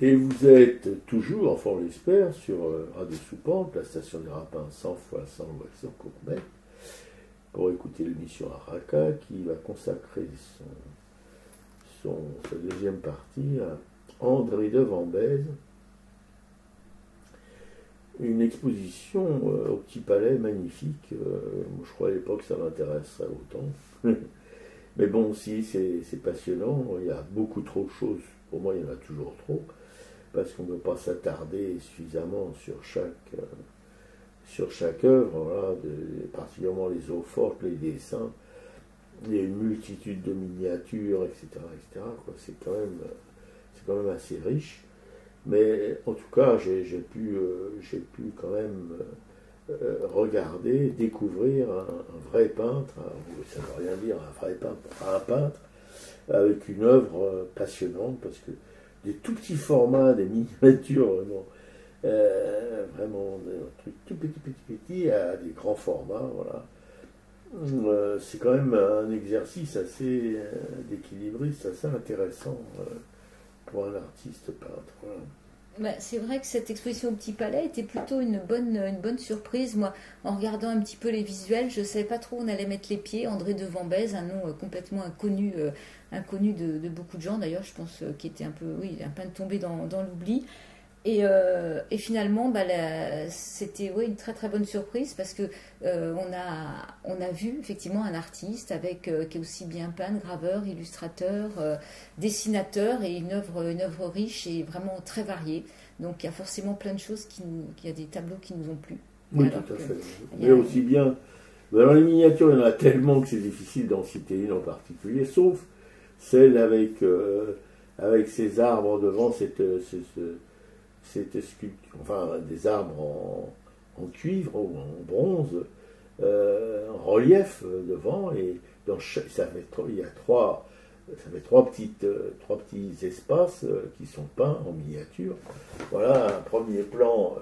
Et vous êtes toujours, enfin on l'espère, sur Radio Soupente, la station des Rapins 100 x 100 sur Courbet, pour écouter l'émission Araka, qui va consacrer sa deuxième partie à André de Vambèze, une exposition au Petit Palais magnifique. Je crois à l'époque ça m'intéresserait autant. Mais bon, si, c'est passionnant. Il y a beaucoup trop de choses. Pour moi, il y en a toujours trop. Parce qu'on ne peut pas s'attarder suffisamment sur chaque œuvre, voilà, particulièrement les eaux fortes, les dessins, les multitudes de miniatures, etc. etc. C'est quand même assez riche. Mais en tout cas, j'ai pu quand même regarder, découvrir un vrai peintre. Ça ne veut rien dire, un vrai peintre, un peintre, avec une œuvre passionnante, parce que des tout petits formats, des miniatures, vraiment un truc tout petit à des grands formats, voilà. C'est quand même un exercice assez d'équilibriste, assez intéressant pour un artiste peintre. Voilà. Bah, c'est vrai que cette exposition au Petit Palais était plutôt une bonne surprise. Moi, en regardant un petit peu les visuels, je ne savais pas trop où on allait mettre les pieds. André de Vambèze, un nom complètement inconnu de beaucoup de gens d'ailleurs, je pense, qui était un peu tombé dans l'oubli. Et finalement, c'était une très très bonne surprise, parce que on a vu effectivement un artiste qui est aussi bien peintre, graveur, illustrateur, dessinateur, et une œuvre riche et vraiment très variée. Donc il y a forcément plein de choses il y a des tableaux qui nous ont plu. Oui, Alors tout à fait. Mais aussi bien, dans les miniatures, il y en a tellement que c'est difficile d'en citer une en particulier, sauf celle avec ces arbres devant cette sculpture, enfin des arbres en cuivre ou en bronze, en relief devant, et il y a trois petits espaces qui sont peints en miniature. Voilà, un premier plan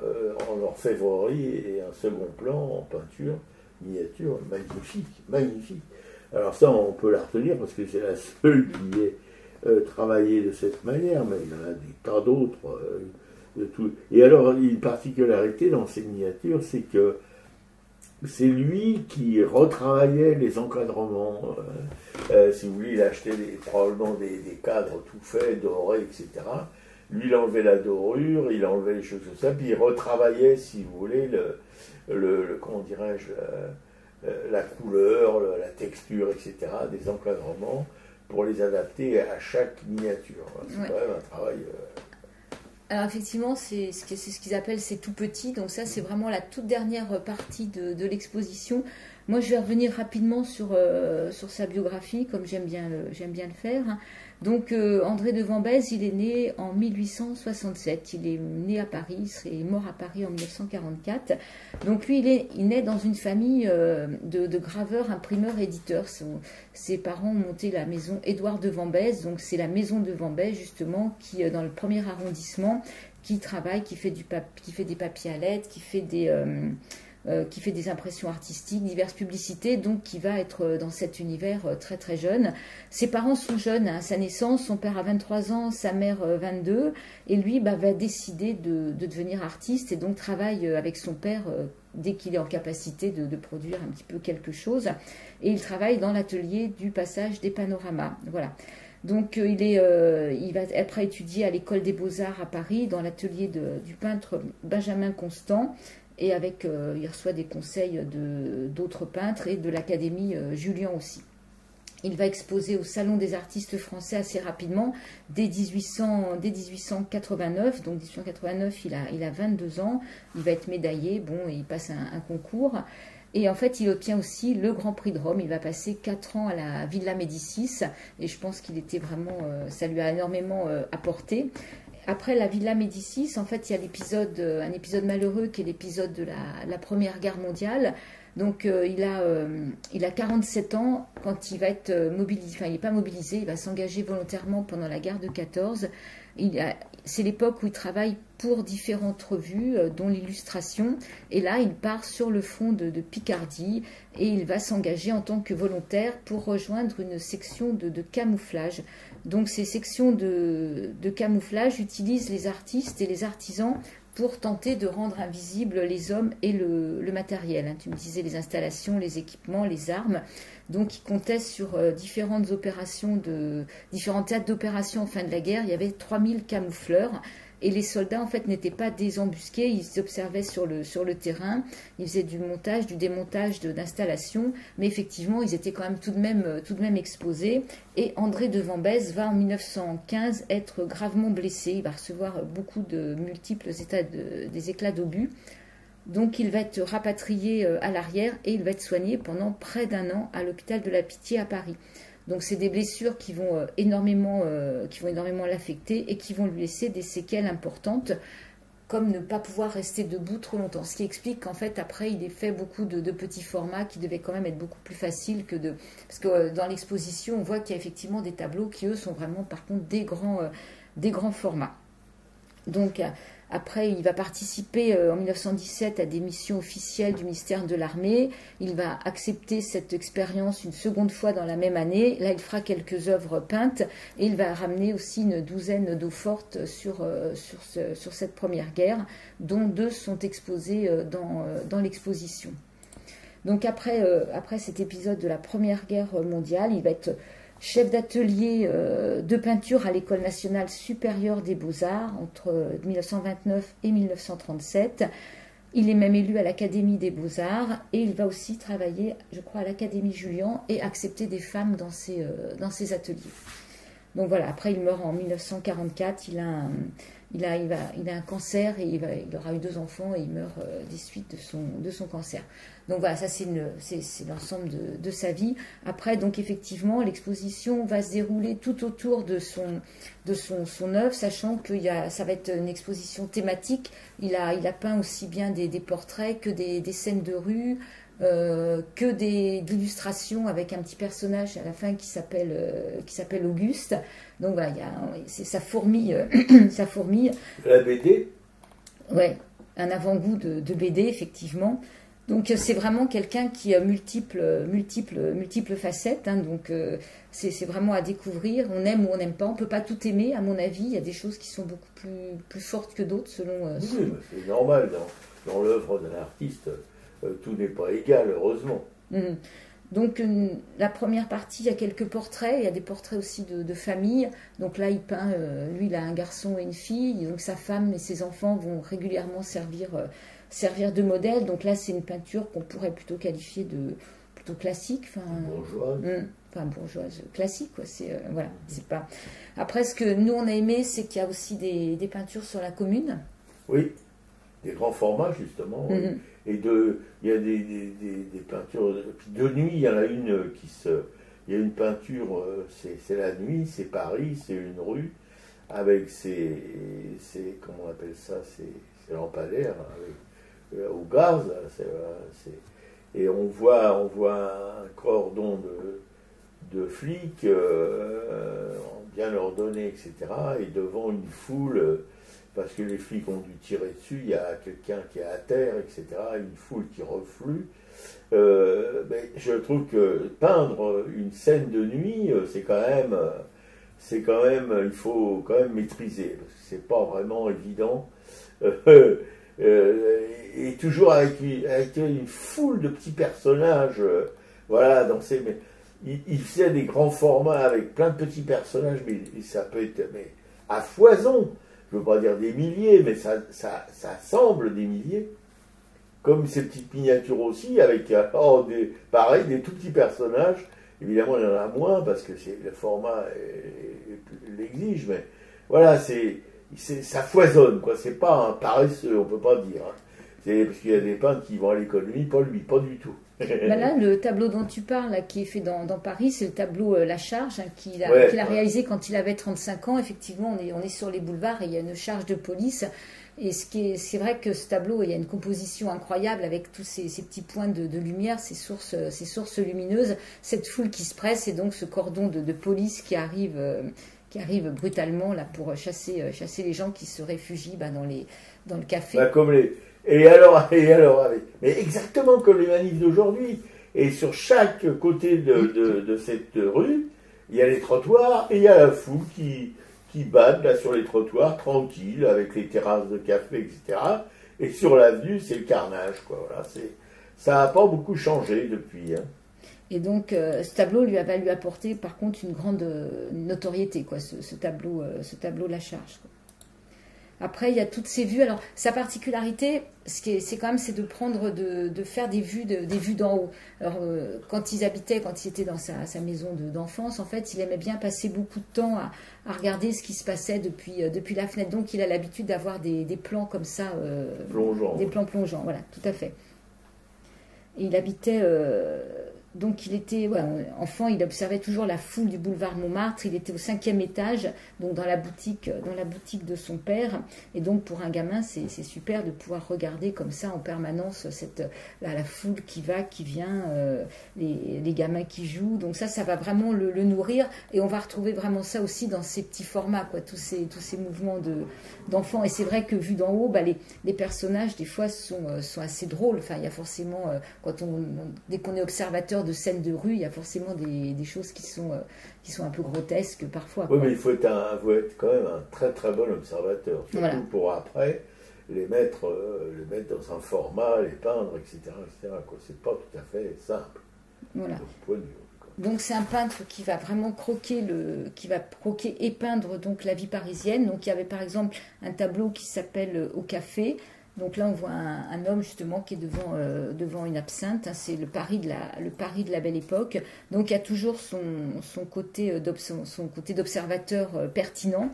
en orfèvrerie et un second plan en peinture miniature, magnifique. Alors ça, on peut la retenir parce que c'est la seule qui est travaillée de cette manière, mais il y en a des tas d'autres. De tout. Et alors, une particularité dans ces miniatures, c'est que c'est lui qui retravaillait les encadrements. Si vous voulez, il achetait probablement des cadres tout faits, dorés, etc. Lui, il enlevait la dorure, il enlevait les choses comme ça, puis il retravaillait, si vous voulez, comment dirais-je, la couleur, la texture, etc., des encadrements, pour les adapter à chaque miniature. C'est quand même un travail... Alors effectivement, c'est ce qu'ils appellent c'est tout petit, donc ça c'est vraiment la toute dernière partie de l'exposition. Moi je vais revenir rapidement sur sa biographie, comme j'aime bien le faire. Donc André de Vambèze, il est né en 1867, il est né à Paris, il serait mort à Paris en 1944. Donc lui il naît dans une famille de graveurs, imprimeurs, éditeurs. Ses parents ont monté la maison Édouard de Vambèze, donc c'est la maison de Vambèze justement qui dans le premier arrondissement, qui travaille, qui fait des papiers à lettres, qui fait des impressions artistiques, diverses publicités, donc qui va être dans cet univers très très jeune. Ses parents sont jeunes à sa naissance, son père a 23 ans, sa mère 22, et lui va décider de devenir artiste, et donc travaille avec son père dès qu'il est en capacité de produire un petit peu quelque chose, et il travaille dans l'atelier du passage des panoramas. Voilà. Donc il va après étudier à l'école des Beaux-Arts à Paris, dans l'atelier du peintre Benjamin Constant, et il reçoit des conseils d'autres peintres et de l'académie Julian aussi. Il va exposer au Salon des artistes français assez rapidement, dès 1889. Donc 1889, il a 22 ans, il va être médaillé, il passe un concours. Et en fait, il obtient aussi le Grand Prix de Rome. Il va passer 4 ans à la Villa Médicis, et je pense qu'il était vraiment, ça lui a énormément apporté. Après la Villa Médicis, en fait, il y a un épisode malheureux qui est l'épisode de la Première Guerre mondiale. Donc, il a 47 ans quand il va être mobilisé. Enfin, il n'est pas mobilisé, il va s'engager volontairement pendant la guerre de 14. C'est l'époque où il travaille pour différentes revues, dont l'illustration. Et là, il part sur le front de Picardie et il va s'engager en tant que volontaire pour rejoindre une section de camouflage. Donc ces sections de camouflage utilisent les artistes et les artisans pour tenter de rendre invisibles les hommes et le matériel. Tu me disais les installations, les équipements, les armes. Donc, il comptait sur différents théâtres d'opération en fin de la guerre. Il y avait 3000 camoufleurs. Et les soldats, en fait, n'étaient pas désembusqués. Ils observaient sur le terrain. Ils faisaient du montage, du démontage d'installations. Mais effectivement, ils étaient quand même tout de même exposés. Et André de Vambès va, en 1915, être gravement blessé. Il va recevoir beaucoup de multiples des éclats d'obus. Donc il va être rapatrié à l'arrière et il va être soigné pendant près d'un an à l'hôpital de la Pitié à Paris. Donc c'est des blessures qui vont énormément l'affecter et qui vont lui laisser des séquelles importantes, comme ne pas pouvoir rester debout trop longtemps. Ce qui explique qu'en fait après il ait fait beaucoup de petits formats qui devaient quand même être beaucoup plus faciles que de... Parce que dans l'exposition on voit qu'il y a effectivement des tableaux qui eux sont vraiment par contre des grands formats. Donc après, il va participer en 1917 à des missions officielles du ministère de l'Armée. Il va accepter cette expérience une seconde fois dans la même année. Là, il fera quelques œuvres peintes et il va ramener aussi une douzaine d'eaux fortes sur cette première guerre, dont 2 sont exposées dans l'exposition. Donc après cet épisode de la Première Guerre mondiale, il va être chef d'atelier de peinture à l'École nationale supérieure des beaux-arts entre 1929 et 1937. Il est même élu à l'Académie des beaux-arts et il va aussi travailler, je crois, à l'Académie Julian et accepter des femmes dans ses ateliers. Donc voilà, après il meurt en 1944, il a un cancer et il aura eu 2 enfants et il meurt des suites de son cancer. Donc voilà, ça c'est l'ensemble de sa vie. Après, donc effectivement, l'exposition va se dérouler tout autour de son œuvre, sachant que ça va être une exposition thématique. Il a peint aussi bien des portraits que des scènes de rue, que d'illustrations avec un petit personnage à la fin qui s'appelle Auguste. Donc voilà, ça fourmille. La BD. Ouais, un avant-goût de BD effectivement. Donc c'est vraiment quelqu'un qui a multiples facettes. Donc c'est vraiment à découvrir. On aime ou on n'aime pas. On peut pas tout aimer, à mon avis. Il y a des choses qui sont beaucoup plus fortes que d'autres selon. Oui, mais c'est normal dans l'œuvre d'un artiste. Tout n'est pas égal, heureusement. Donc la première partie, il y a quelques portraits, il y a des portraits aussi de famille. Donc là, il peint, lui, il a un garçon et une fille, donc sa femme et ses enfants vont régulièrement servir de modèle. Donc là, c'est une peinture qu'on pourrait plutôt qualifier de plutôt classique, bourgeoise classique, quoi. Voilà, c'est pas. Après, ce que nous on a aimé, c'est qu'il y a aussi des peintures sur la commune. Oui, des grands formats justement. Oui. Et il y a des peintures. Puis de nuit, il y en a une il y a une peinture, c'est la nuit, c'est Paris, c'est une rue, avec comment on appelle ça, c'est lampadaires, au gaz. Et on voit un cordon de flics bien ordonnés, etc. Et devant une foule. Parce que les flics ont dû tirer dessus, il y a quelqu'un qui est à terre, etc., une foule qui reflue. Mais je trouve que peindre une scène de nuit, c'est quand même, il faut quand même maîtriser, parce que c'est pas vraiment évident. Et toujours avec une foule de petits personnages, voilà, il faisait des grands formats avec plein de petits personnages, mais ça peut être à foison. Je ne veux pas dire des milliers, mais ça semble des milliers. Comme ces petites miniatures aussi, avec pareil, des tout petits personnages. Évidemment, il y en a moins parce que le format l'exige, mais voilà, ça foisonne, quoi. C'est pas un paresseux, on ne peut pas dire. C'est parce qu'il y a des peintres qui vont à l'économie, pas lui, pas du tout. Là, le tableau dont tu parles, là, qui est fait dans Paris, c'est le tableau La Charge, qu'il a réalisé quand il avait 35 ans. Effectivement, on est sur les boulevards et il y a une charge de police. Et c'est vrai que ce tableau, il y a une composition incroyable avec tous ces petits points de lumière, ces sources lumineuses, cette foule qui se presse et donc ce cordon de police qui arrive qui arrive brutalement là pour chasser les gens qui se réfugient dans le café. Bah, et alors, mais exactement comme les manifs d'aujourd'hui. Et sur chaque côté de cette rue, il y a les trottoirs et il y a la foule qui battent là sur les trottoirs, tranquille, avec les terrasses de café, etc. Et sur l'avenue, c'est le carnage, quoi. Voilà, ça n'a pas beaucoup changé depuis. Hein. Et donc, ce tableau lui a valu apporter, par contre, une grande notoriété, quoi, ce tableau La Charge. Quoi. Après, il y a toutes ces vues. Alors, sa particularité, c'est quand même, c'est de faire des vues d'en haut. Alors, quand il était dans sa maison d'enfance, en fait, il aimait bien passer beaucoup de temps à regarder ce qui se passait depuis la fenêtre. Donc, il a l'habitude d'avoir des plans comme ça, plongeants. Des plans plongeants. Voilà, tout à fait. Et il habitait. Donc il était enfant, il observait toujours la foule du boulevard Montmartre. Il était au 5e étage, donc dans la boutique de son père. Et donc pour un gamin, c'est super de pouvoir regarder comme ça en permanence la foule qui va, qui vient, les gamins qui jouent. Donc ça va vraiment le nourrir. Et on va retrouver vraiment ça aussi dans ces petits formats, quoi, tous ces mouvements d'enfants. Et c'est vrai que vu d'en haut, les personnages des fois sont assez drôles. Enfin, il y a forcément dès qu'on est observateur de scènes de rue, il y a forcément des choses qui sont un peu grotesques parfois. Oui, mais il faut être quand même un très très bon observateur, surtout pour après les mettre dans un format, les peindre, etc. C'est pas tout à fait simple. Voilà. Donc c'est un peintre qui va vraiment croquer et peindre donc la vie parisienne. Donc il y avait par exemple un tableau qui s'appelle Au café. Donc là, on voit un homme justement qui est devant une absinthe. Hein, c'est le Paris de la Belle Époque. Donc il y a toujours son côté d'observateur pertinent.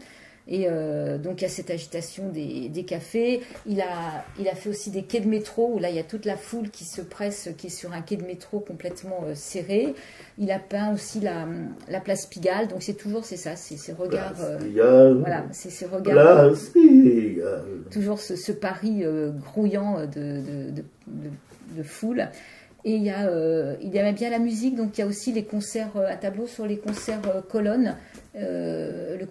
Et donc il y a cette agitation des cafés. Il a fait aussi des quais de métro où là il y a toute la foule qui se presse, qui est sur un quai de métro complètement serré. Il a peint aussi la place Pigalle. Donc c'est ces regards. Voilà, c'est ces regards. Place Pigalle. Toujours ce Paris grouillant de foule. Et il y avait bien la musique, donc il y a aussi les concerts, un tableau sur les concerts colonnes, le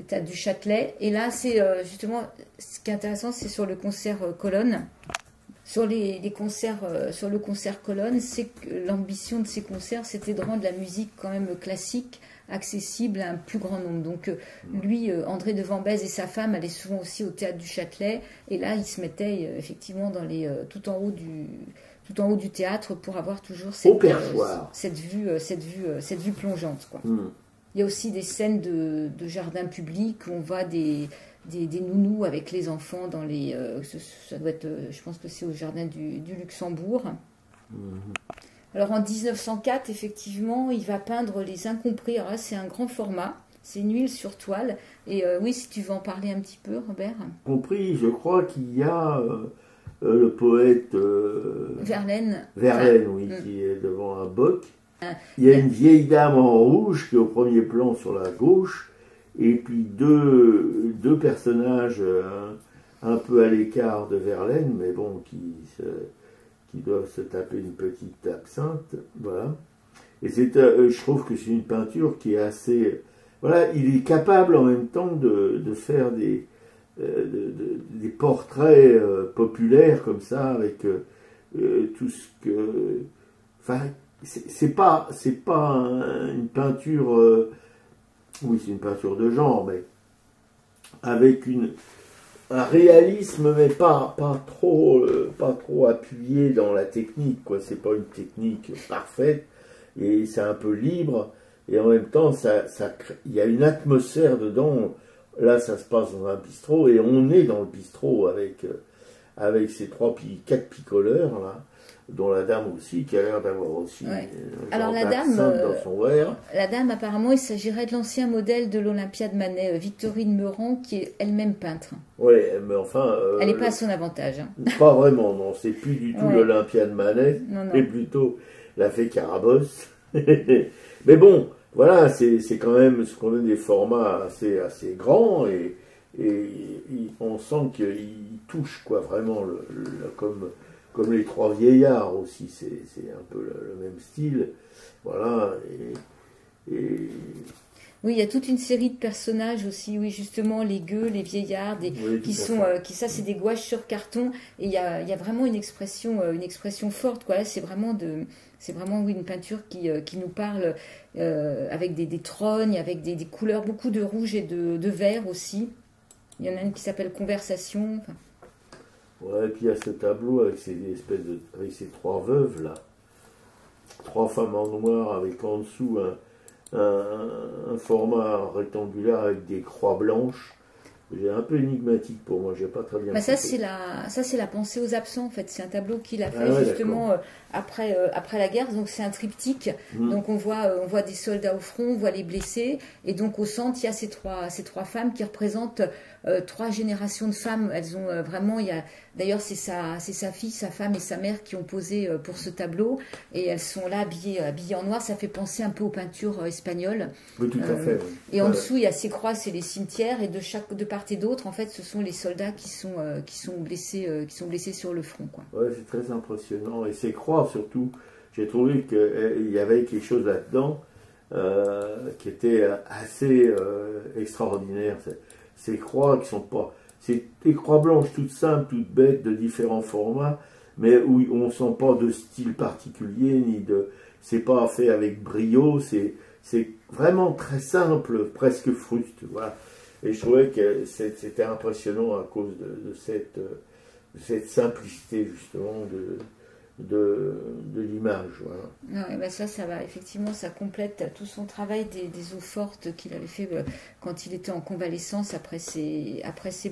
théâtre du Châtelet. Et là, c'est justement, ce qui est intéressant, c'est sur le concert colonne. Sur les concerts, sur le concert colonne, c'est que l'ambition de ces concerts, c'était de rendre la musique quand même classique, accessible à un plus grand nombre. Donc lui, André de Vambèze et sa femme allaient souvent aussi au théâtre du Châtelet. Et là, ils se mettaient effectivement tout en haut du théâtre pour avoir toujours cette vue plongeante, quoi. Il y a aussi des scènes de jardin public où on voit des nounous avec les enfants dans ça doit être, je pense que c'est au jardin du Luxembourg. Alors en 1904, effectivement, il va peindre Les Incompris. Alors là, c'est un grand format. C'est une huile sur toile. Et oui, si tu veux en parler un petit peu, Robert. Compris, je crois qu'il y a le poète Verlaine, oui, qui est devant un boc. Il y a une vieille dame en rouge qui est au premier plan sur la gauche, et puis deux personnages un peu à l'écart de Verlaine, mais bon, qui doivent se taper une petite absinthe, voilà. Et je trouve que c'est une peinture qui est assez... Voilà, il est capable en même temps de faire des portraits populaires comme ça, avec tout ce que... Enfin, c'est pas une peinture... oui, c'est une peinture de genre, mais avec un réalisme, mais pas trop appuyé dans la technique, quoi. C'est pas une technique parfaite, et c'est un peu libre, et en même temps, il y a une atmosphère dedans. Là, ça se passe dans un bistrot, et on est dans le bistrot avec ces 4 picoleurs, là, dont la dame aussi, qui a l'air d'avoir aussi alors la dame, dans son verre. La dame, apparemment, il s'agirait de l'ancien modèle de l'Olympia de Manet, Victorine Meurant, qui est elle-même peintre. Oui, mais enfin... elle n'est pas à son avantage. Hein. Pas vraiment, non. C'est plus du tout l'Olympia de Manet, mais plutôt la fée Carabosse. Mais bon, voilà, c'est quand même des formats assez grands, et on sent qu'il touche, quoi, vraiment, comme les 3 vieillards aussi, c'est un peu le même style, voilà, Oui, il y a toute une série de personnages aussi, oui, justement, les gueux, les vieillards, Oui, qui tout à sont, fait. ça, c'est des gouaches sur carton, et il y a vraiment une expression forte, quoi. Là, c'est vraiment, oui, une peinture qui nous parle avec des trognes, avec des couleurs, beaucoup de rouge et de vert aussi. Il y en a une qui s'appelle Conversation. Enfin, Ouais, et puis il y a ce tableau avec avec ces trois veuves là, trois femmes en noir avec en dessous un format rectangulaire avec des croix blanches. J'ai un peu énigmatique pour moi, j'ai pas très bien bah ça compris. c'est la pensée aux absents en fait. C'est un tableau qu'il a fait Ah ouais, justement après la guerre. Donc c'est un triptyque. Hmm. Donc on voit des soldats au front, on voit les blessés, et donc au centre il y a ces trois femmes qui représentent trois générations de femmes. Elles ont vraiment, il y a d'ailleurs c'est sa fille, sa femme et sa mère qui ont posé pour ce tableau, et elles sont là habillées en noir. Ça fait penser un peu aux peintures espagnoles. Oui, tout à fait. Oui. Et en Ouais. dessous, il y a ces croix, c'est les cimetières, et de part et d'autre, en fait, ce sont les soldats qui sont blessés sur le front, quoi. Ouais, c'est très impressionnant. Et ces croix, surtout, j'ai trouvé qu'il y avait quelque chose là-dedans qui était assez extraordinaire. Ces croix qui sont pas. C'est des croix blanches toutes simples, toutes bêtes, de différents formats, mais où on ne sent pas de style particulier, ni de. C'est pas fait avec brio, c'est vraiment très simple, presque fruste. Voilà. Et je trouvais que c'était impressionnant à cause de cette simplicité justement de l'image. Voilà. Ouais, bah ça va, effectivement, ça complète tout son travail des eaux fortes qu'il avait fait quand il était en convalescence après ses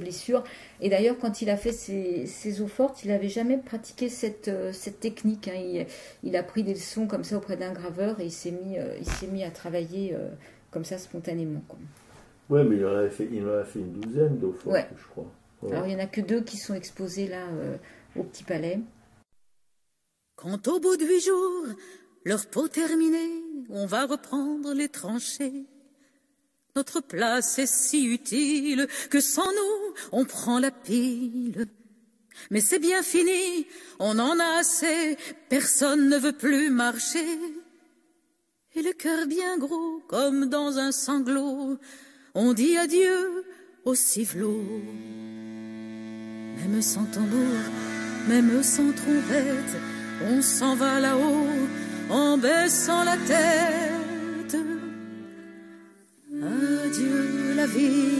blessures. Et d'ailleurs, quand il a fait ses eaux fortes, il n'avait jamais pratiqué cette technique, hein. Il a pris des leçons comme ça auprès d'un graveur, et il s'est mis à travailler comme ça spontanément, quoi. Ouais, mais il en a fait une douzaine d'eau fortes, Ouais. je crois. Ouais. Alors, il n'y en a que 2 qui sont exposés là au Petit Palais. Quand au bout de 8 jours, leur peau terminée, on va reprendre les tranchées. Notre place est si utile que sans nous, on prend la pile. Mais c'est bien fini, on en a assez, personne ne veut plus marcher. Et le cœur bien gros, comme dans un sanglot, on dit adieu au civelot. Même sans tambour, même sans trompette, on s'en va là-haut en baissant la tête. Adieu la vie,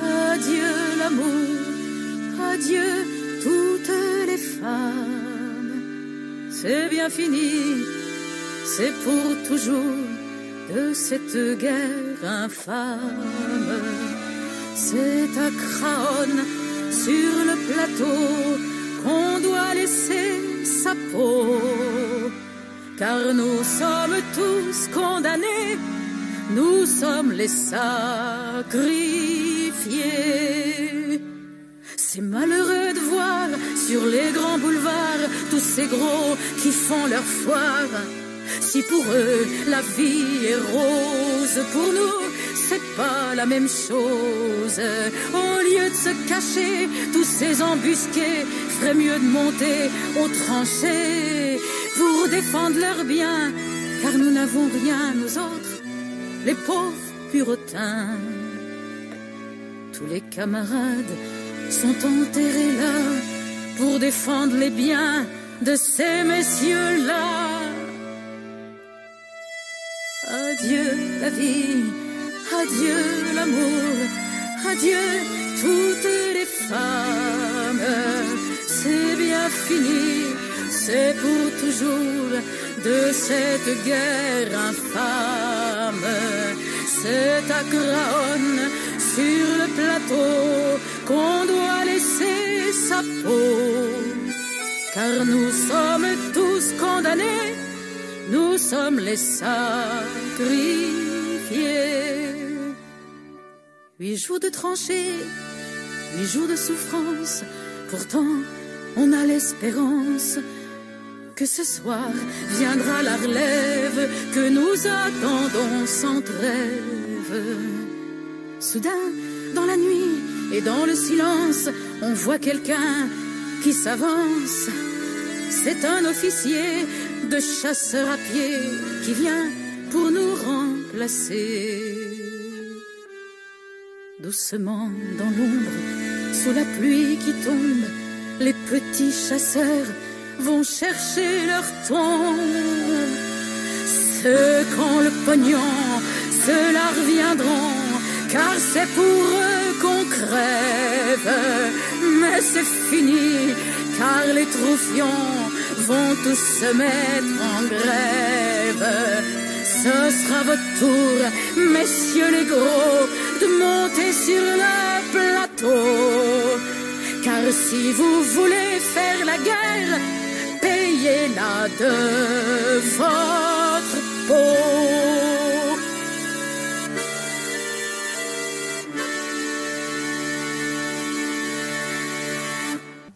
adieu l'amour, adieu toutes les femmes. C'est bien fini, c'est pour toujours de cette guerre infâme. C'est à Craonne, sur le plateau, qu'on doit laisser sa peau, car nous sommes tous condamnés, nous sommes les sacrifiés. C'est malheureux de voir sur les grands boulevards tous ces gros qui font leur foire. Si pour eux la vie est rose, pour nous c'est pas la même chose. Au lieu de se cacher, tous ces embusqués feraient mieux de monter aux tranchées pour défendre leurs biens, car nous n'avons rien, nous autres, les pauvres puritains. Tous les camarades sont enterrés là pour défendre les biens de ces messieurs-là. Adieu la vie, adieu l'amour, adieu toutes les femmes. C'est bien fini, c'est pour toujours de cette guerre infâme. C'est à Craonne, sur le plateau, qu'on doit laisser sa peau, car nous sommes tous condamnés, nous sommes les sacrifiés. 8 jours de tranchées, 8 jours de souffrance, pourtant on a l'espérance que ce soir viendra la relève que nous attendons sans trêve. Soudain, dans la nuit et dans le silence, on voit quelqu'un qui s'avance. C'est un officier de chasseurs à pied qui vient pour nous remplacer. Doucement dans l'ombre, sous la pluie qui tombe, les petits chasseurs vont chercher leur tombe. Ceux quand le pognon, ceux-là reviendront, car c'est pour eux qu'on crève. Mais c'est fini, car les troufions vont tous se mettre en grève. Ce sera votre tour, messieurs les gros, de monter sur le plateau. Car si vous voulez faire la guerre, payez-la de votre peau.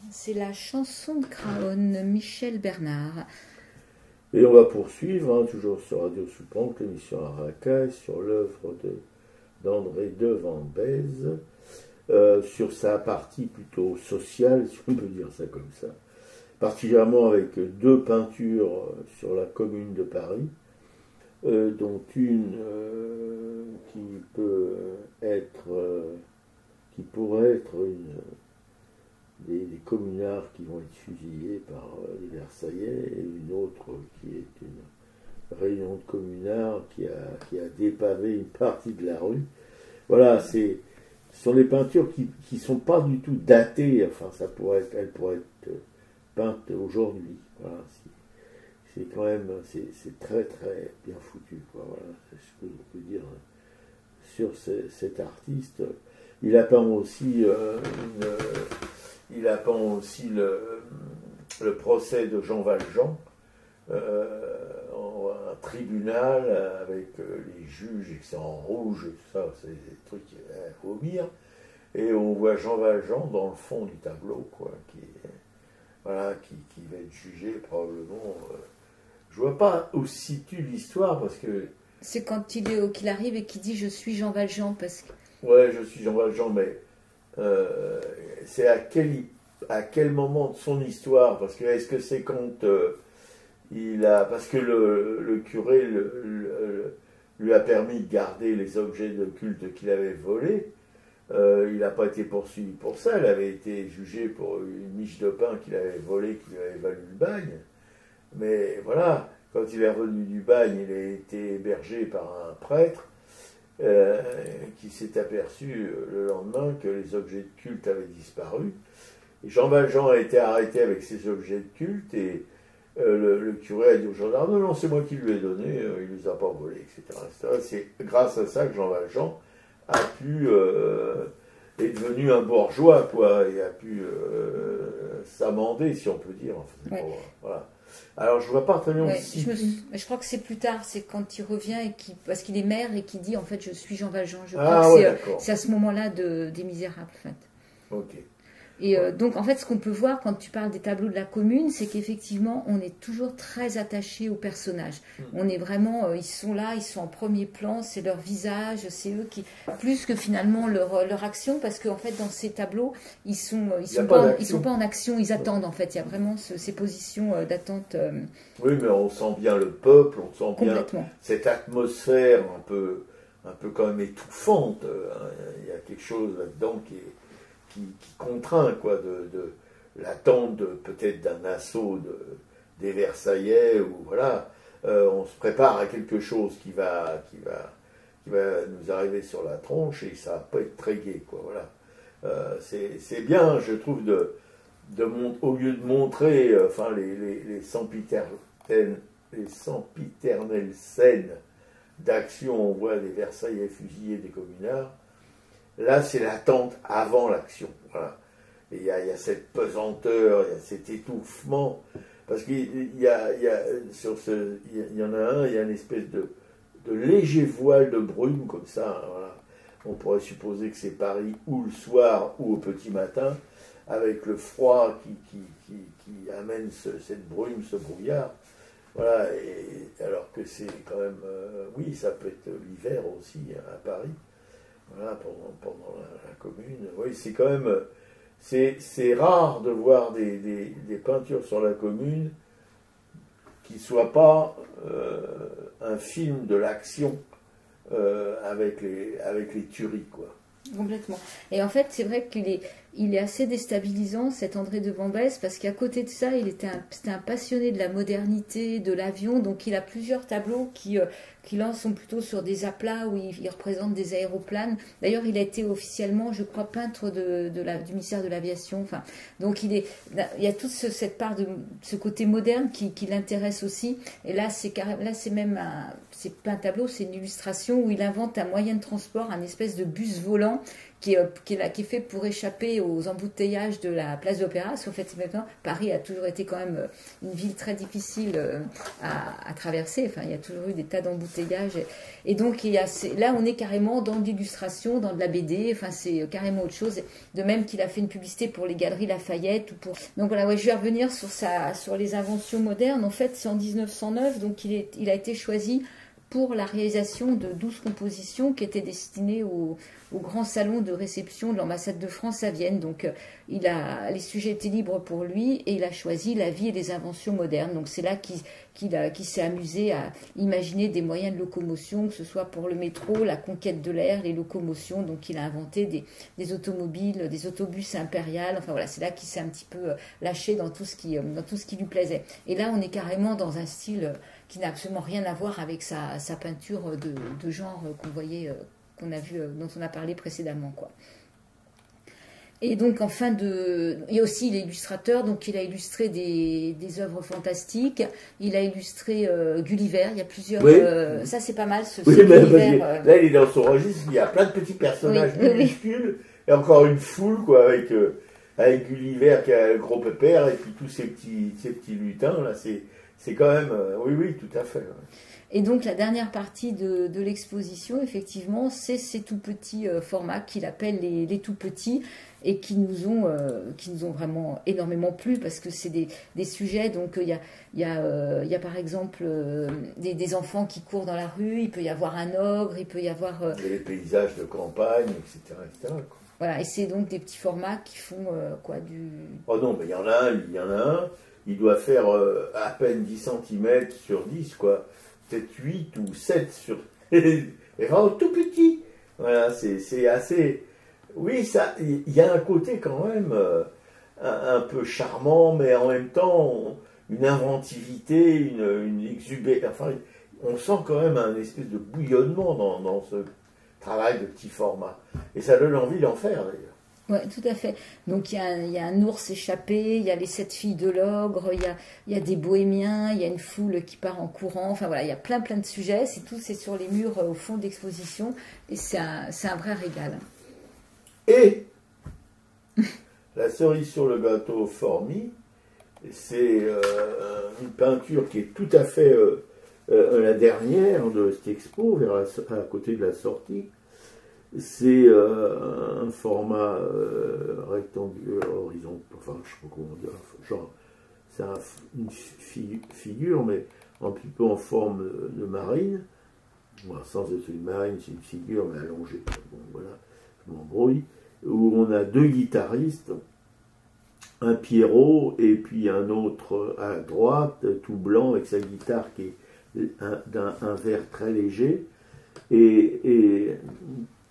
C'est la chanson de Craonne, Michel Bernard. Et on va poursuivre, hein, toujours sur Radio Soupente, l'émission Arakaï, sur l'œuvre d'André de Van Bèze, sur sa partie plutôt sociale, si on peut dire ça comme ça, particulièrement avec deux peintures sur la Commune de Paris, dont une qui pourrait être des communards qui vont être fusillés par les Versaillais, et une autre qui est une réunion de communards qui a dépavé une partie de la rue. Voilà, ce sont des peintures qui sont pas du tout datées, enfin elles pourraient être peintes aujourd'hui. Voilà, c'est quand même, c'est très très bien foutu, quoi. Voilà, c'est ce que je peux dire sur cet artiste. Il a peint aussi le procès de Jean Valjean, un tribunal avec les juges, et que c'est en rouge, et tout ça, c'est des trucs à vomir. Et on voit Jean Valjean dans le fond du tableau, quoi, qui va être jugé probablement. Je vois pas où se situe l'histoire, parce que... C'est quand qu'il arrive et qu'il dit « Je suis Jean Valjean », parce que... Ouais, je suis Jean Valjean, mais c'est à quel moment de son histoire? Parce que est-ce que c'est quand parce que le curé lui a permis de garder les objets de culte qu'il avait volés. Il n'a pas été poursuivi pour ça. Il avait été jugé pour une miche de pain qu'il avait volée, qui lui avait valu le bagne. Mais voilà, quand il est revenu du bagne, il a été hébergé par un prêtre qui s'est aperçu le lendemain que les objets de culte avaient disparu. Et Jean Valjean a été arrêté avec ses objets de culte, et le curé a dit aux gendarmes « Non, c'est moi qui lui ai donné, il ne les a pas volés, etc. » C'est grâce à ça que Jean Valjean a pu est devenu un bourgeois, quoi, et a pu s'amender, si on peut dire. En fait, ouais. Voilà. Alors, je vois pas très bien. Ouais, je crois que c'est plus tard, c'est quand il revient parce qu'il est maire et qu'il dit en fait je suis Jean Valjean. Je crois que c'est à ce moment-là des Misérables, en fait. Ok. Et donc en fait, ce qu'on peut voir quand tu parles des tableaux de la Commune, c'est qu'effectivement, on est toujours très attaché aux personnages. On est vraiment, ils sont là, ils sont en premier plan, c'est leur visage, c'est eux qui, plus que finalement leur action, parce qu'en fait, dans ces tableaux, ils sont pas en action, ils attendent en fait. Il y a vraiment ces positions d'attente. Oui, mais on sent bien le peuple, on sent bien cette atmosphère un peu quand même étouffante. Il y a quelque chose là-dedans qui contraint, quoi, de l'attente peut-être d'un assaut des Versaillais, ou voilà, on se prépare à quelque chose qui va nous arriver sur la tronche, et ça va pas être très gai, quoi, voilà. C'est bien, je trouve, au lieu de montrer les sempiternelles scènes d'action, on voit des Versaillais fusillés, des communards. Là, c'est l'attente avant l'action. Voilà. Et il y a cette pesanteur, il y a cet étouffement. Parce qu'il y en a un, il y a une espèce de léger voile de brume, comme ça. Hein, voilà. On pourrait supposer que c'est Paris, ou le soir, ou au petit matin, avec le froid qui amène cette brume, ce brouillard. Voilà. Et alors que c'est quand même... oui, ça peut être l'hiver aussi, à Paris. Voilà, pendant la Commune. Oui, c'est quand même... C'est rare de voir des peintures sur la Commune qui ne soient pas un film de l'action avec les tueries, quoi. Complètement. Et en fait, c'est vrai qu'il est assez déstabilisant, cet André de Vambès, parce qu'à côté de ça, c'était un passionné de la modernité, de l'avion, donc il a plusieurs tableaux qui là sont plutôt sur des aplats où il représente des aéroplanes. D'ailleurs, il a été officiellement, je crois, peintre du ministère de l'Aviation. Enfin, donc il y a toute cette part de ce côté moderne qui l'intéresse aussi. Et là, c'est même c'est pas un tableau, c'est une illustration où il invente un moyen de transport, un espèce de bus volant qui est fait pour échapper aux embouteillages de la place de l'Opéra. Parce qu'en fait, maintenant, Paris a toujours été quand même une ville très difficile à traverser. Enfin, il y a toujours eu des tas d'embouteillages. Et donc, là, on est carrément dans l'illustration, dans de la BD. Enfin, c'est carrément autre chose. De même qu'il a fait une publicité pour les Galeries Lafayette. Donc voilà, ouais, je vais revenir sur les inventions modernes. En fait, c'est en 1909, donc il a été choisi pour la réalisation de 12 compositions qui étaient destinées au grand salon de réception de l'ambassade de France à Vienne. Donc les sujets étaient libres pour lui et il a choisi la vie et les inventions modernes. Donc c'est là qu'il s'est amusé à imaginer des moyens de locomotion, que ce soit pour le métro, la conquête de l'air, les locomotions. Donc il a inventé des automobiles, des autobus impériales. Enfin voilà, c'est là qu'il s'est un petit peu lâché dans tout ce qui lui plaisait. Et là, on est carrément dans un style qui n'a absolument rien à voir avec sa peinture de genre qu'on a vu, dont on a parlé précédemment, quoi. Et donc, il y a aussi l'illustrateur, donc il a illustré des œuvres fantastiques. Il a illustré Gulliver. Il y a plusieurs. Oui. Ça, c'est pas mal. Oui, mais là, il est dans son registre. Il y a plein de petits personnages minuscules et encore une foule, quoi, avec Gulliver qui a le gros pépère et puis tous ces petits lutins là. C'est quand même, oui, tout à fait. Ouais. Et donc la dernière partie de l'exposition, effectivement, c'est ces tout petits formats qu'il appelle les tout petits et qui nous ont vraiment énormément plu parce que c'est des sujets. Donc il y a par exemple des enfants qui courent dans la rue, il peut y avoir un ogre, il peut y avoir des paysages de campagne, etc. Quoi. Voilà, et c'est donc des petits formats qui font du... Oh non, mais il y en a un. Il doit faire à peine 10 cm sur 10, quoi. Peut-être 8 ou 7 sur... Et vraiment tout petit. Voilà, c'est assez... Oui, il y a un côté quand même un peu charmant, mais en même temps, une inventivité, une exubérance. Enfin, on sent quand même un espèce de bouillonnement dans ce travail de petit format. Et ça donne envie d'en faire, d'ailleurs. Oui, tout à fait. Donc il y a un ours échappé, il y a les 7 filles de l'ogre, il y a des bohémiens, il y a une foule qui part en courant. Enfin voilà, il y a plein de sujets. C'est sur les murs au fond d'exposition et c'est un vrai régal. Et la cerise sur le gâteau Formy, c'est une peinture qui est tout à fait la dernière de cette expo, à côté de la sortie. C'est un format rectangulaire, horizontal, enfin je sais pas comment dire, genre c'est une figure, mais un petit peu en forme de marine. Bon, sans être une marine, c'est une figure, mais allongée. Bon, voilà, je m'embrouille. Où on a deux guitaristes, un Pierrot et puis un autre à droite, tout blanc, avec sa guitare qui est d'un vert très léger. Et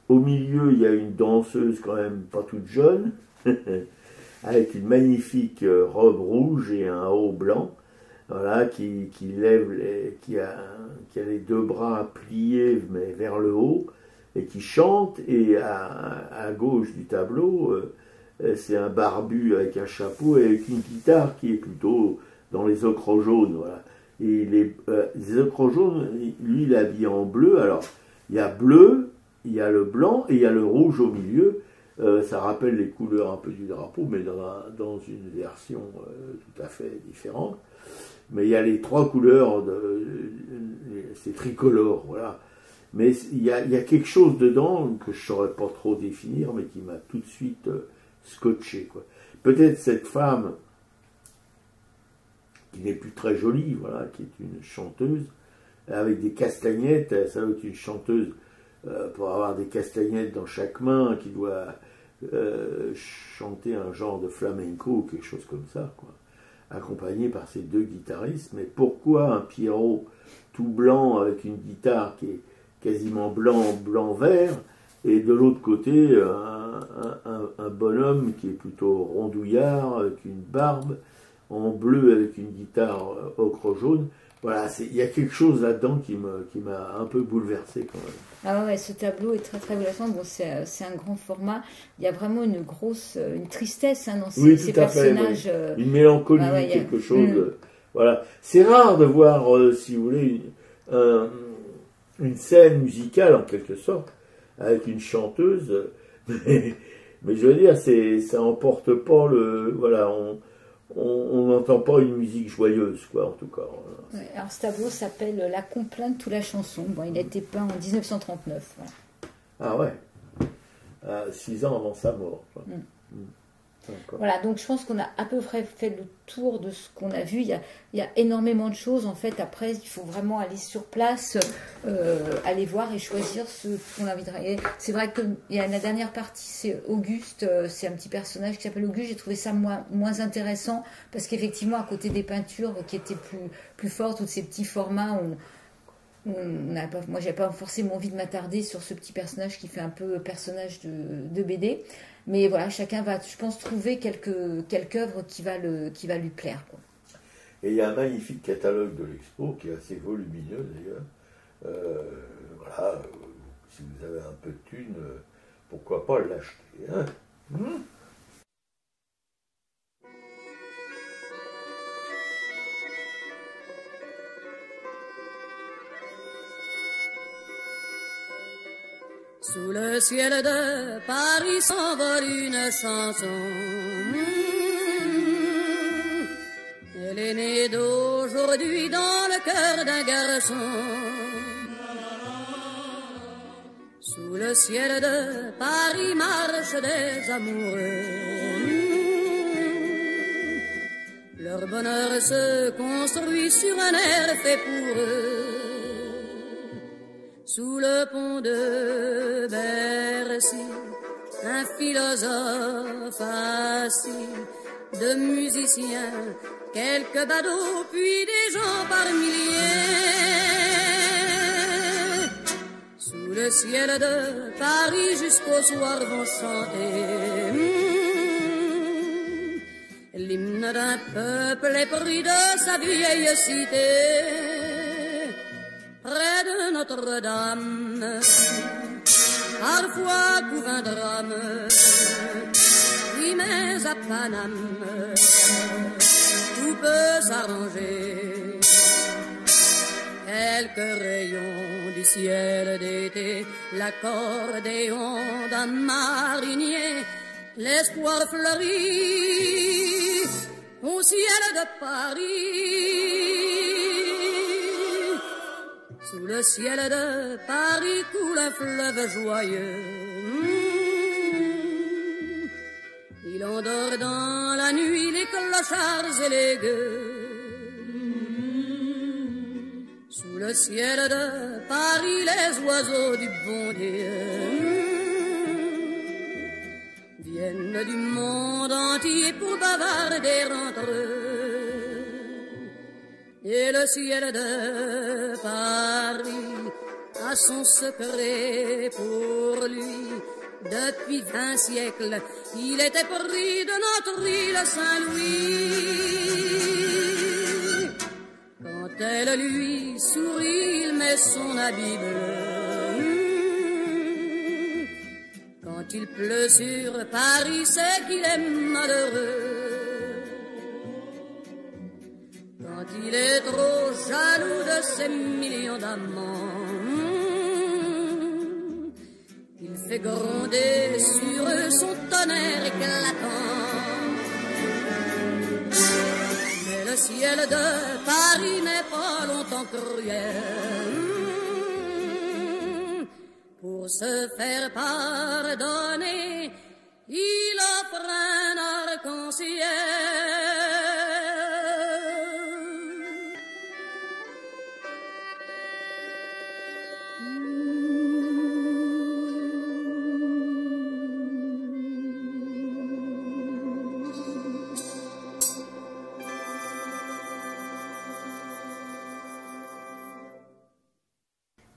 au milieu, il y a une danseuse quand même pas toute jeune, avec une magnifique robe rouge et un haut blanc, voilà, qui a les deux bras pliés mais vers le haut, et qui chante. Et à gauche du tableau, c'est un barbu avec un chapeau et avec une guitare qui est plutôt dans les ocres jaunes, voilà. Et les ocres jaunes, lui, il est habillé en bleu. Alors, il y a bleu, il y a le blanc et il y a le rouge au milieu. Ça rappelle les couleurs un peu du drapeau, mais dans une version tout à fait différente. Mais il y a les trois couleurs, c'est tricolore, voilà. Mais il y a quelque chose dedans que je ne saurais pas trop définir, mais qui m'a tout de suite scotché, quoi. Peut-être cette femme, qui n'est plus très jolie, voilà, qui est une chanteuse, avec des castagnettes, ça doit être une chanteuse pour avoir des castagnettes dans chaque main, qui doit chanter un genre de flamenco ou quelque chose comme ça, quoi, accompagné par ces deux guitaristes. Mais pourquoi un Pierrot tout blanc avec une guitare qui est quasiment blanc-vert, et de l'autre côté, un bonhomme qui est plutôt rondouillard, avec une barbe, en bleu avec une guitare ocre jaune. Voilà, il y a quelque chose là-dedans qui m'a un peu bouleversé quand même. Ah ouais, ce tableau est très très bouleversant. Bon, c'est un grand format. Il y a vraiment une tristesse dans ces personnages. Oui. Une mélancolie, quelque chose. Voilà, c'est rare de voir, si vous voulez, une scène musicale en quelque sorte avec une chanteuse. Mais je veux dire, ça emporte pas voilà, on n'entend pas une musique joyeuse, quoi, en tout cas. Ouais, alors ce tableau s'appelle La complainte ou la chanson. Bon, il a été peint en 1939. Voilà. Ah ouais, 6 ans avant sa mort. Voilà, donc je pense qu'on a à peu près fait le tour de ce qu'on a vu. Il y a énormément de choses. En fait, après, il faut vraiment aller sur place, aller voir et choisir ce qu'on a envie de regarder. C'est vrai qu'il y a la dernière partie, c'est Auguste. C'est un petit personnage qui s'appelle Auguste. J'ai trouvé ça moins intéressant parce qu'effectivement, à côté des peintures qui étaient plus fortes, tous ces petits formats, moi, j'avais pas forcément envie de m'attarder sur ce petit personnage qui fait un peu personnage de BD. Mais voilà, chacun va, je pense, trouver quelque œuvre qui va lui plaire, quoi. Et il y a un magnifique catalogue de l'expo qui est assez volumineux d'ailleurs. Voilà, si vous avez un peu de thunes, pourquoi pas l'acheter, hein. Sous le ciel de Paris s'envole une chanson. Elle est née d'aujourd'hui dans le cœur d'un garçon. Sous le ciel de Paris marchent des amoureux. Leur bonheur se construit sur un air fait pour eux. Sous le pont de Bercy, un philosophe assis, de musiciens, quelques badauds, puis des gens par milliers. Sous le ciel de Paris jusqu'au soir vont chanter l'hymne d'un peuple épris de sa vieille cité. Près de Notre-Dame, parfois couvre un drame, oui mais à Paname, tout peut s'arranger. Quelques rayons du ciel d'été, l'accordéon d'un marinier, l'espoir fleurit au ciel de Paris. Sous le ciel de Paris coule un fleuve joyeux. Il endort dans la nuit les clochards et les gueux. Sous le ciel de Paris les oiseaux du bon Dieu viennent du monde entier pour bavarder entre eux. Et le ciel de Paris a son secret pour lui. Depuis 20 siècles, il était pris de notre île Saint-Louis. Quand elle lui sourit, il met son habit bleu. Quand il pleut sur Paris, c'est qu'il est malheureux. Quand il est trop jaloux de ses millions d'amants, il fait gronder sur eux son tonnerre éclatant. Mais le ciel de Paris n'est pas longtemps cruel. Pour se faire pardonner, il offre un arc-en-ciel.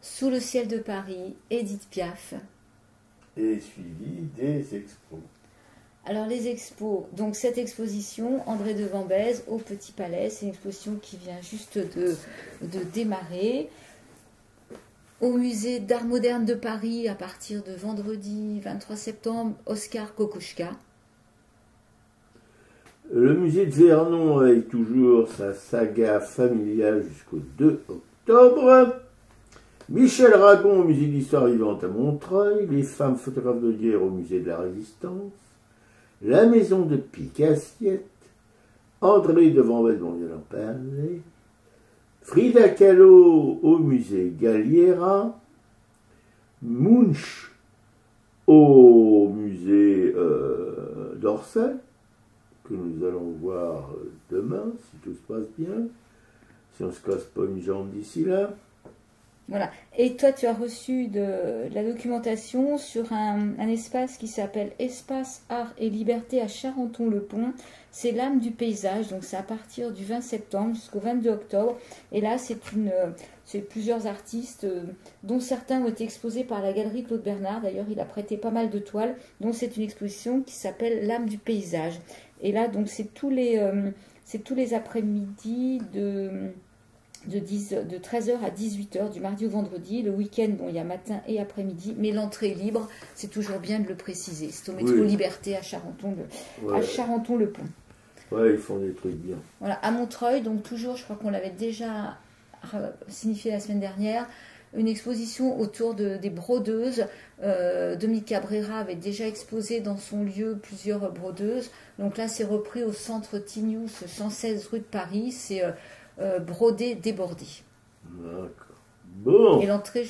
Sous le ciel de Paris, Édith Piaf. et suivi des expos. Alors les expos, donc cette exposition, André de Vambèze au Petit Palais, c'est une exposition qui vient juste de démarrer. Au musée d'art moderne de Paris, à partir de vendredi 23 septembre, Oscar Kokoschka. Le musée de Vernon avec toujours sa saga familiale jusqu'au 2 octobre. Michel Ragon au musée d'histoire vivante à Montreuil. Les femmes photographes de guerre au musée de la Résistance. La maison de Pic-Assiette. André de Vambèze, on vient d'en parler. Frida Kahlo au musée Galliera. Munch au musée d'Orsay, que nous allons voir demain, si tout se passe bien, si on ne se casse pas une jambe d'ici là. Voilà. Et toi, tu as reçu de la documentation sur un espace qui s'appelle Espace Art et Liberté à Charenton-le-Pont. C'est l'âme du paysage, donc c'est à partir du 20 septembre jusqu'au 22 octobre. Et là, c'est plusieurs artistes, dont certains ont été exposés par la galerie Claude Bernard. D'ailleurs, il a prêté pas mal de toiles. Donc c'est une exposition qui s'appelle l'âme du paysage. Et là, donc c'est tous les après-midi de 13h à 18h, du mardi au vendredi. Le week-end, bon, il y a matin et après-midi, mais l'entrée est libre, c'est toujours bien de le préciser. C'est au métro Liberté à Charenton-le-Pont. Ouais, ils font des trucs bien. Voilà, à Montreuil, donc toujours, je crois qu'on l'avait déjà signifié la semaine dernière, une exposition autour des brodeuses. Dominique Cabrera avait déjà exposé dans son lieu plusieurs brodeuses. Donc là, c'est repris au centre Tignous, 116 rue de Paris. C'est brodé, débordé. D'accord. Bon. Et l'entrée,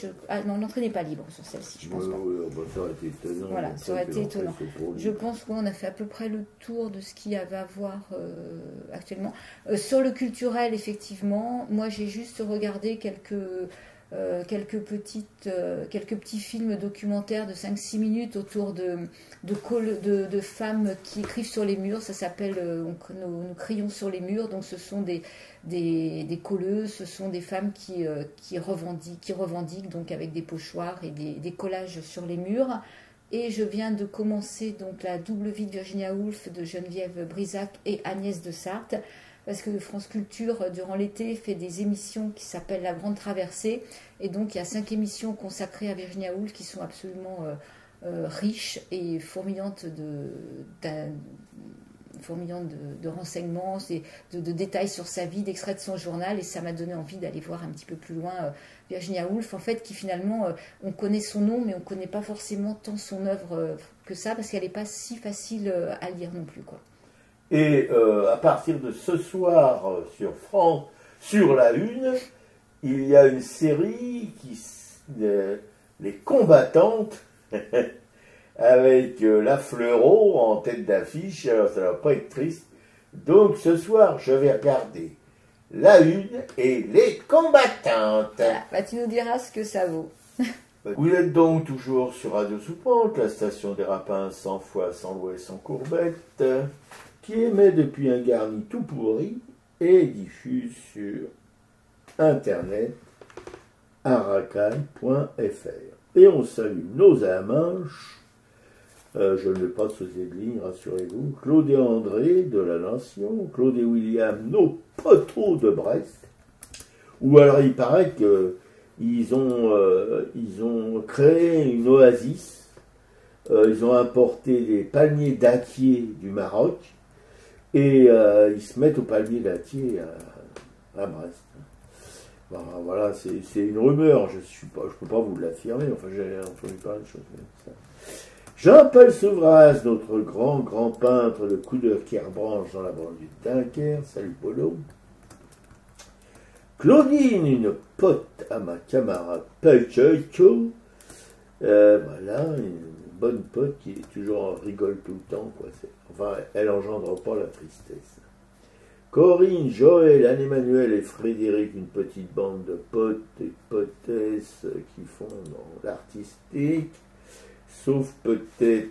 non, l'entrée n'est pas libre sur celle-ci, je pense pas. Ça aurait été étonnant. Voilà, ça aurait été étonnant. Je pense qu'on a fait à peu près le tour de ce qu'il y avait à voir actuellement. Sur le culturel, effectivement, moi j'ai juste regardé quelques petits films documentaires de 5-6 minutes autour de femmes qui écrivent sur les murs. Ça s'appelle nous crions sur les murs. Donc ce sont des colleuses, ce sont des femmes qui revendiquent donc avec des pochoirs et des collages sur les murs. Et je viens de commencer donc la double vie de Virginia Woolf de Geneviève Brisac et Agnès de Sarthe, parce que France Culture, durant l'été, fait des émissions qui s'appellent La Grande Traversée. Et donc, il y a 5 émissions consacrées à Virginia Woolf qui sont absolument riches et fourmillantes de renseignements, de détails sur sa vie, d'extraits de son journal. Et ça m'a donné envie d'aller voir un petit peu plus loin Virginia Woolf, en fait, qui finalement, on connaît son nom, mais on ne connaît pas forcément tant son œuvre que ça, parce qu'elle n'est pas si facile à lire non plus, quoi. Et à partir de ce soir sur France, sur la Une, il y a une série les combattantes avec la Fleurot en tête d'affiche. Alors ça ne va pas être triste. Donc ce soir, je vais regarder la Une et les combattantes. Voilà, bah, tu nous diras ce que ça vaut. Vous êtes donc toujours sur Radio Soupente, la station des Rapins, 100 fois sans loi et sans courbette, qui émet depuis un garni tout pourri et diffuse sur internet aracaille.fr. Et on salue nos amanches, je ne vais pas sauter de ligne, rassurez-vous, Claude et André de la Nation, Claude et William, nos poteaux de Brest, où alors il paraît qu'ils ont créé une oasis, ils ont importé des palmiers dattiers du Maroc, et ils se mettent au palmier dattier à Brest. Bon, voilà, c'est une rumeur, je ne peux pas vous l'affirmer, enfin j'ai entendu parler de choses comme ça. Jean-Paul Souvras, notre grand peintre, le coup de Kerbranche dans la banlieue de Dunkerque, salut Polo. Claudine, une pote à ma camarade Pacheco, voilà, une bonne pote qui toujours rigole tout le temps, quoi. Enfin, elle engendre pas la tristesse. Corinne, Joël, Anne-Emmanuel et Frédéric, une petite bande de potes et potesses qui font dans l'artistique, sauf peut-être,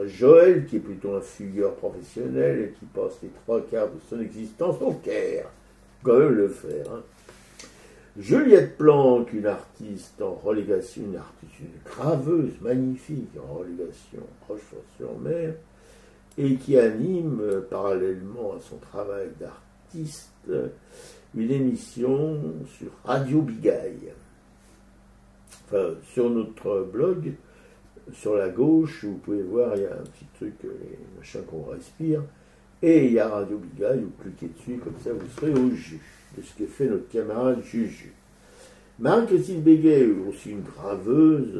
Joël, qui est plutôt un fugueur professionnel et qui passe les 3 quarts de son existence au Caire. Quand même le faire. Hein. Juliette Planck, une artiste en relégation, une graveuse magnifique en relégation Rochefort-sur-Mer, et qui anime, parallèlement à son travail d'artiste, une émission sur Radio Bigaille. Enfin, sur notre blog, sur la gauche, vous pouvez voir, il y a un petit truc, les machins qu'on respire, et il y a Radio Bigaille, vous cliquez dessus, comme ça vous serez au jus de ce que fait notre camarade Juju. Marie-Christine Béguet, aussi une graveuse,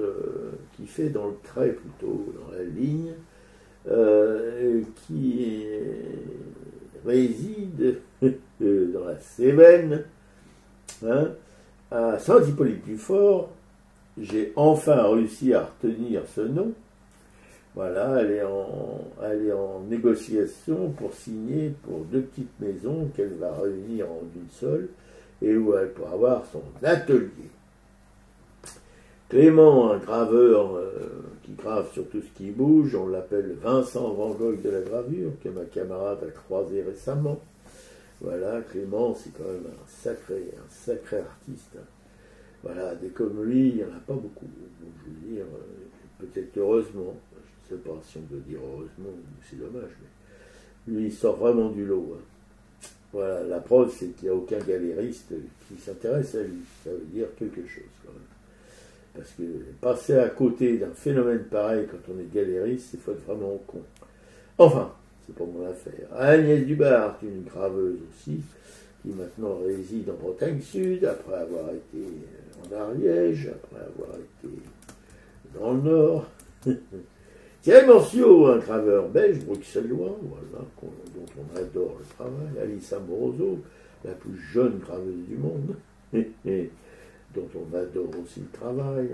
qui fait dans le trait plutôt, dans la ligne, qui réside dans la Cévennes, hein, à Saint-Hippolyte-du-Fort. J'ai enfin réussi à retenir ce nom. Voilà, elle est en négociation pour signer pour 2 petites maisons qu'elle va réunir en une seule et où elle pourra avoir son atelier. Clément, un graveur qui grave sur tout ce qui bouge, on l'appelle Vincent Van Gogh de la gravure, que ma camarade a croisé récemment. Voilà, Clément, c'est quand même un sacré artiste. Voilà, des comme lui, il n'y en a pas beaucoup. Donc, je veux dire, peut-être heureusement, je ne sais pas si on peut dire heureusement, c'est dommage, mais lui, il sort vraiment du lot. Hein. Voilà, la preuve, c'est qu'il n'y a aucun galériste qui s'intéresse à lui. Ça veut dire quelque chose, quand même. Parce que passer à côté d'un phénomène pareil quand on est galériste, il faut être vraiment con. Enfin, c'est pas mon affaire. Agnès Dubart, une graveuse aussi, qui maintenant réside en Bretagne Sud, après avoir été en Ariège, après avoir été dans le Nord. Thierry Morciot, un graveur belge, bruxellois, voilà, dont on adore le travail. Alice Amoroso, la plus jeune graveuse du monde, dont on adore aussi le travail.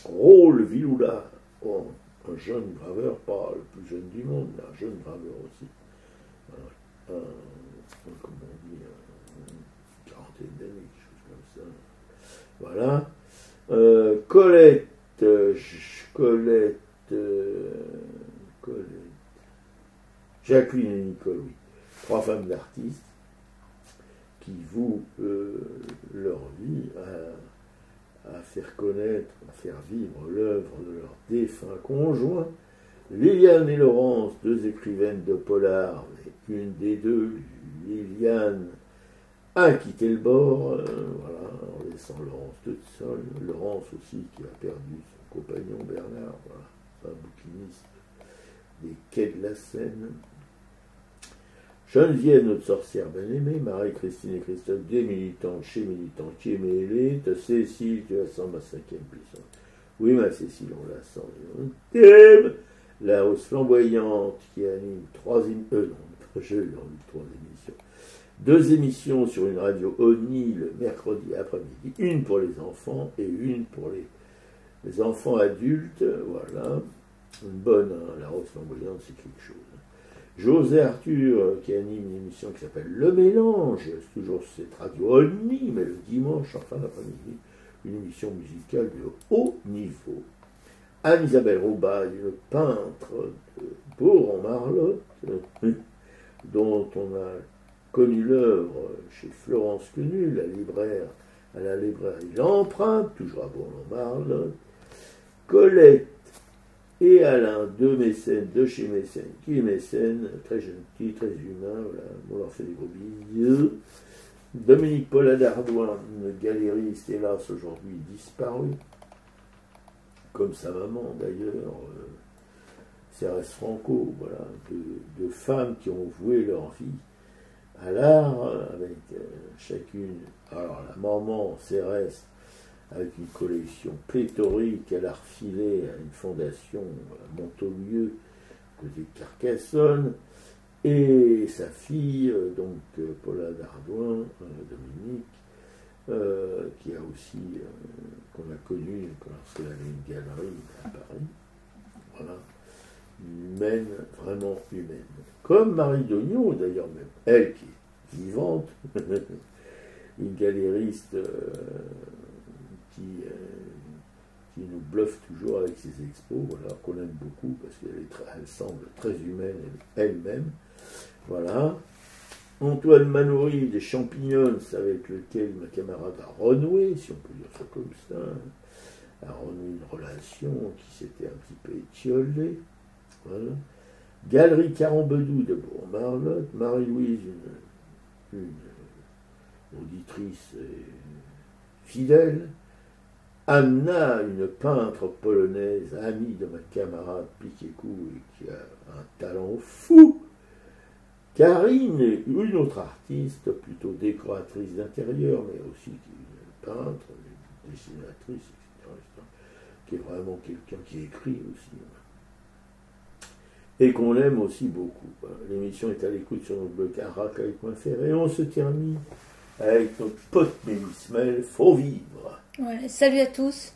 Raoul Villoula, oh, un jeune graveur, pas le plus jeune du monde, mais un jeune graveur aussi. Comment on dit, une quarantaine d'années, quelque chose comme ça. Voilà. Colette, Jacqueline et Nicole, oui. 3 femmes d'artistes qui vouent leur vie à faire connaître, à faire vivre l'œuvre de leur défunt conjoint. Liliane et Laurence, 2 écrivaines de polar, mais une des 2, Liliane, a quitté le bord, voilà, en laissant Laurence toute seule. Laurence aussi qui a perdu son compagnon Bernard, voilà, un bouquiniste des quais de la Seine. Geneviève, notre sorcière bien-aimée, Marie-Christine et Christophe, des militantes chez Militants qui mêlés, Cécile, tu la sens ma 5e puissance. Oui, ma Cécile, on la sent, on t'aime. La hausse flamboyante qui anime 3 émissions. 2 émissions sur une radio ONI le mercredi après-midi, une pour les enfants et une pour les enfants adultes, voilà. Une bonne, hein, la hausse flamboyante, c'est quelque chose. José Arthur qui anime une émission qui s'appelle Le Mélange, c'est toujours cette radio ONI, mais le dimanche en fin d'après-midi, une émission musicale de haut niveau. Anne-Isabelle Roubaille, une peintre de Bourg-en-Marlotte, dont on a connu l'œuvre chez Florence Quenu, la libraire à la librairie L'Empreinte, toujours à Bourg-en-Marlotte. Colette et Alain, 2 mécènes de chez Mécène, qui est mécène, très gentil, très humain, voilà, on leur fait des gros bisous. Dominique Paula d'Ardouin, une galériste, hélas aujourd'hui disparue, comme sa maman d'ailleurs, Cérès Franco, voilà, de femmes qui ont voué leur vie à l'art, avec chacune, alors la maman Cérès, avec une collection pléthorique qu'elle a refilée à une fondation à Montaulieu, côté Carcassonne, et sa fille, donc Paula Dardouin, Dominique, qui a aussi, qu'on a connue lorsqu'elle avait une galerie à Paris, voilà, humaine, vraiment humaine. Comme Marie Dognon, d'ailleurs, même elle qui est vivante, une galériste qui nous bluffe toujours avec ses expos, voilà, qu'on aime beaucoup parce qu'elle semble très humaine elle-même. Voilà. Antoine Manoury des Champignons, avec lequel ma camarade a renoué, si on peut dire ça comme ça, a renoué une relation qui s'était un petit peu étiolée. Voilà. Galerie Carambedou de Bourg-Marlotte, Marie-Louise, une auditrice fidèle, Anna, une peintre polonaise, amie de ma camarade Piquécou et qui a un talent fou, Karine, une autre artiste, plutôt décoratrice d'intérieur, mais aussi une peintre, une dessinatrice, etc., qui est vraiment quelqu'un qui écrit aussi. Et qu'on aime aussi beaucoup. L'émission est à l'écoute sur notre blog aracai.fr et on se termine avec notre pote Mélismel, Faut vivre. Ouais, salut à tous.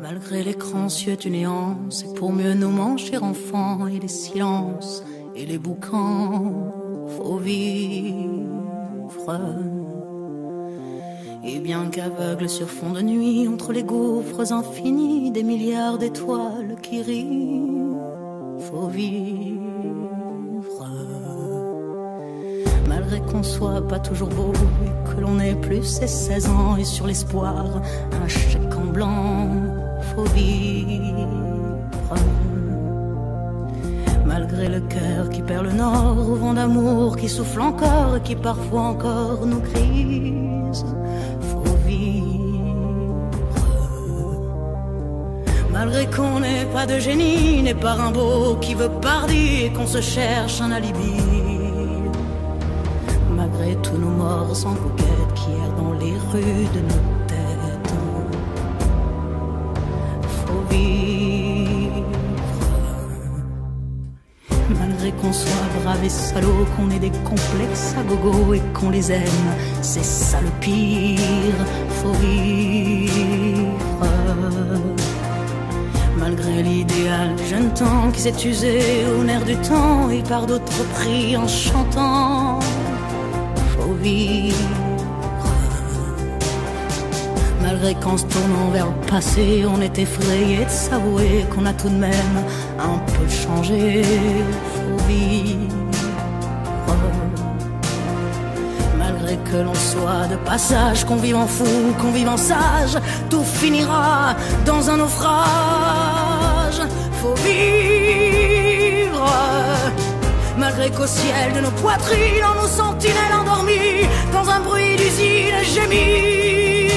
Malgré l'écran cieux tu néance, et pour mieux nous manger enfants, et les silences, et les boucans, faut vivre. Et bien qu'aveugle sur fond de nuit, entre les gouffres infinis, des milliards d'étoiles qui rient, faut vivre. Malgré qu'on soit pas toujours beau, et que l'on ait plus ses 16 ans, et sur l'espoir, un chèque en blanc, faut vivre. Malgré le cœur qui perd le nord, au vent d'amour qui souffle encore, et qui parfois encore nous grise, faut vivre. Malgré qu'on n'ait pas de génie, n'est pas Rimbaud qui veut pardir, et qu'on se cherche un alibi. Malgré tous nos morts sans coquette qui errent dans les rues de nos têtes, faut vivre. Malgré qu'on soit brave et salaud, qu'on ait des complexes à gogo et qu'on les aime, c'est ça le pire, faut vivre. Malgré l'idéal du jeune temps qui s'est usé au nerf du temps et par d'autres pris en chantant, faut vivre. Malgré qu'en se tournant vers le passé, on est effrayé de s'avouer qu'on a tout de même un peu changé, faut vivre. Malgré que l'on soit de passage, qu'on vive en fou, qu'on vive en sage, tout finira dans un naufrage, faut vivre. Malgré qu'au ciel de nos poitrines, en nos sentinelles endormies, dans un bruit d'usine gémit,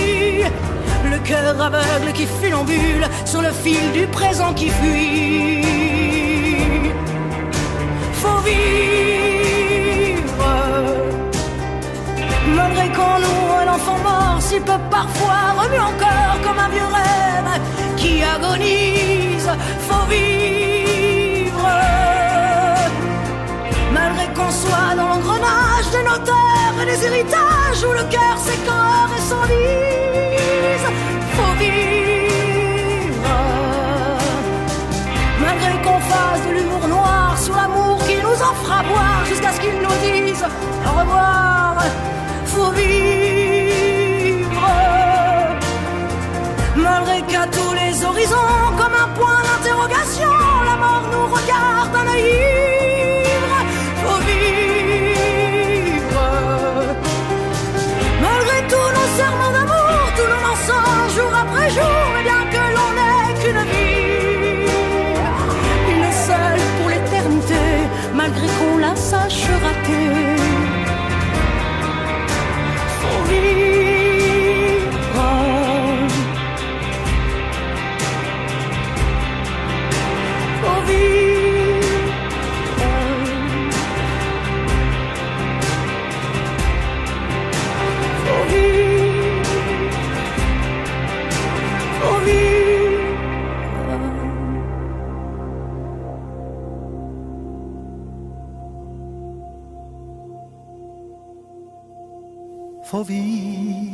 le cœur aveugle qui funambule sur le fil du présent qui fuit, faut vivre. Malgré qu'on nourrit l'enfant mort, s'il peut parfois remuer encore comme un vieux rêve qui agonise, faut vivre. Malgré qu'on soit dans l'engrenage des notaires et des héritages, où le cœur s'écore et s'enlise, faut vivre. Malgré qu'on fasse de l'humour noir sur l'amour qui nous en fera boire, jusqu'à ce qu'ils nous disent au revoir, faut vivre. Malgré qu'à tous les horizons, comme un point d'interrogation, la mort nous regarde d'un œil ivre, faut vivre. Malgré tous nos serments d'amour, tous nos mensonges jour après jour, mais bien que l'on n'ait qu'une vie, une seule pour l'éternité, malgré qu'on la sache rater, faut vivre. Faut vivre. Faut vivre. Faut vivre. Faut vivre.